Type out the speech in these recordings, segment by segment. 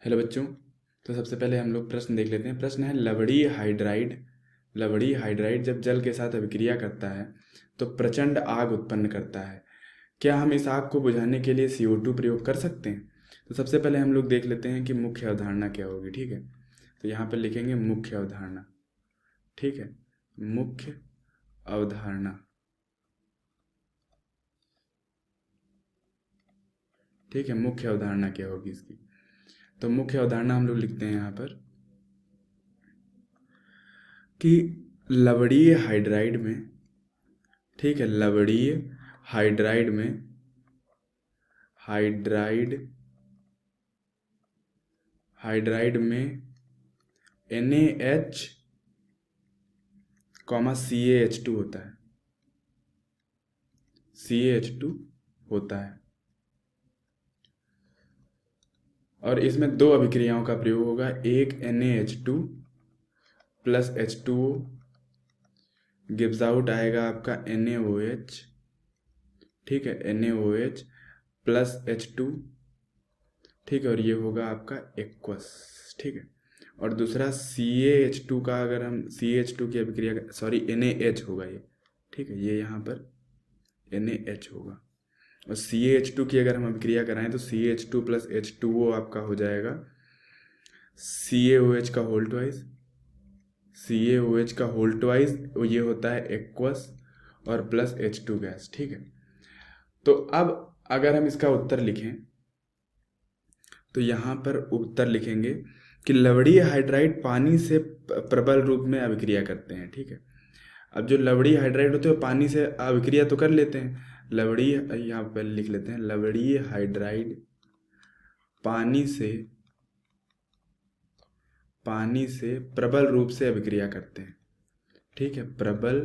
Hello बच्चों। तो सबसे पहले हम लोग प्रश्न देख लेते हैं। प्रश्न है लवणीय हाइड्राइड जब जल के साथ अभिक्रिया करता है तो प्रचंड आग उत्पन्न करता है। क्या हम इस आग को बुझाने के लिए CO2 प्रयोग कर सकते हैं? तो सबसे पहले हम लोग देख लेते हैं कि मुख्य अवधारणा क्या होगी। ठीक है, तो यहाँ पर लिखेंगे मुख्य अवधारणा। ठीक है, मुख्य अवधारणा। ठीक है, मुख्य अवधारणा क्या होगी इसकी? तो मुख्य अवधारणा हम लोग लिखते हैं यहाँ पर कि लवणीय हाइड्राइड में, ठीक है, लवणीय हाइड्राइड में हाइड्राइड हाइड्राइड में NaH, CaH2 होता है। CaH2 होता है और इसमें दो अभिक्रियाओं का प्रयोग होगा। एक NaH2 plus H2O gives out आएगा आपका NaOH। ठीक है, NaOH प्लस H2। ठीक है, और ये होगा आपका एक्वस। ठीक है, और दूसरा CaH2 का, अगर हम CaH2 की अभिक्रिया, सॉरी NaH होगा ये। ठीक है, ये यहाँ पर NaH होगा और CaH2 की अगर हम अभिक्रिया कराएं तो CaH2 प्लस H2O आपका हो जाएगा CaOH का होल ट्वाइस। CaOH का होल ट्वाइस ये होता है एक्वस और प्लस H2 गैस। ठीक है, तो अब अगर हम इसका उत्तर लिखें तो यहाँ पर उत्तर लिखेंगे कि लवणीय हाइड्राइड पानी से प्रबल रूप में अभिक्रिया करते हैं। ठीक है, अब जो लवणीय हाइड्राइड होते हैं पानी से अभिक्रिया तो कर लेते हैं। लवणीय, यहाँ पर लिख लेते हैं, लवणीय हाइड्राइड पानी से प्रबल रूप से अभिक्रिया करते हैं। ठीक है, प्रबल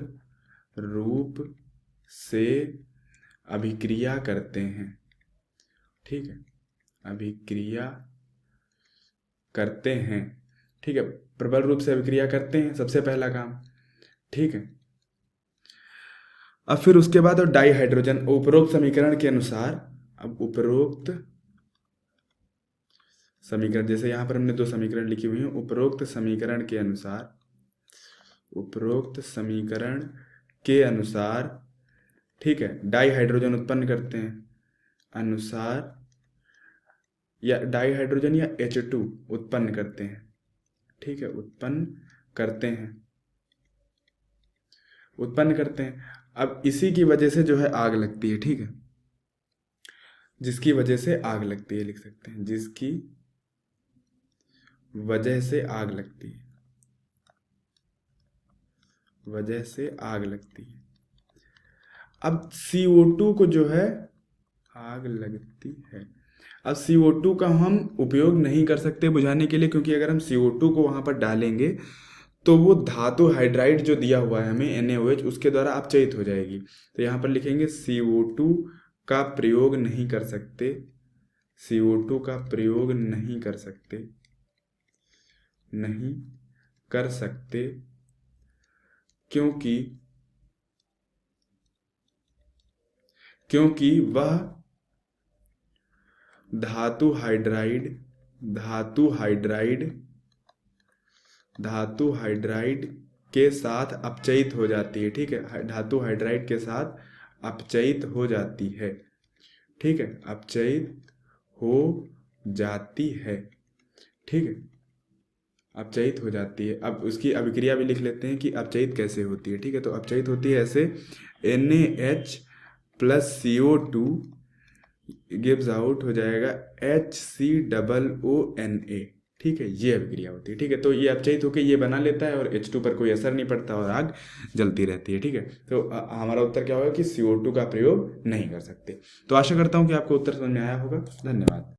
रूप से अभिक्रिया करते हैं। ठीक है, अभिक्रिया करते हैं। ठीक है, प्रबल रूप से अभिक्रिया करते हैं, सबसे पहला काम। ठीक है, अब फिर उसके बाद और डाइहाइड्रोजन उपरोक्त समीकरण के अनुसार, अब उपरोक्त समीकरण, जैसे यहाँ पर हमने दो समीकरण लिखी हुई हैं, उपरोक्त समीकरण के अनुसार, ठीक है, डाइहाइड्रोजन उत्पन्न करते हैं अनुसार, या डाइहाइड्रोजन या H2 उत्पन्न करते हैं। ठीक है, उत्पन्न करते हैं। अब इसी की वजह से जो है आग लगती है। ठीक है, जिसकी वजह से आग लगती है, लिख सकते हैं, जिसकी वजह से आग लगती है, वजह से आग लगती है। अब CO2 को जो है आग लगती है। अब CO2 का हम उपयोग नहीं कर सकते बुझाने के लिए, क्योंकि अगर हम CO2 को वहां पर डालेंगे तो वो धातु हाइड्राइड जो दिया हुआ है हमें NaOH, उसके द्वारा अपचयित हो जाएगी। तो यहाँ पर लिखेंगे CO2 का प्रयोग नहीं कर सकते, CO2 का प्रयोग नहीं कर सकते, क्योंकि वह धातु हाइड्राइड के साथ अपचयित हो जाती है। ठीक है, धातु हाइड्राइड के साथ अपचयित हो जाती है। ठीक है, अपचयित हो जाती है। ठीक है, अपचयित हो जाती है। अब उसकी अभिक्रिया भी लिख लेते हैं कि अपचयित कैसे होती है। ठीक है, तो अपचयित होती है ऐसे, NaH plus CO2 gives out हो जाएगा HCOONA। ठीक है, ये अभिक्रिया होती है। ठीक है, तो ये अपचयित होकर ये बना लेता है और H2 पर कोई असर नहीं पड़ता और आग जलती रहती है। ठीक है, तो हमारा उत्तर क्या होगा कि CO2 का प्रयोग नहीं कर सकते। तो आशा करता हूँ कि आपको उत्तर समझ में आया होगा। धन्यवाद।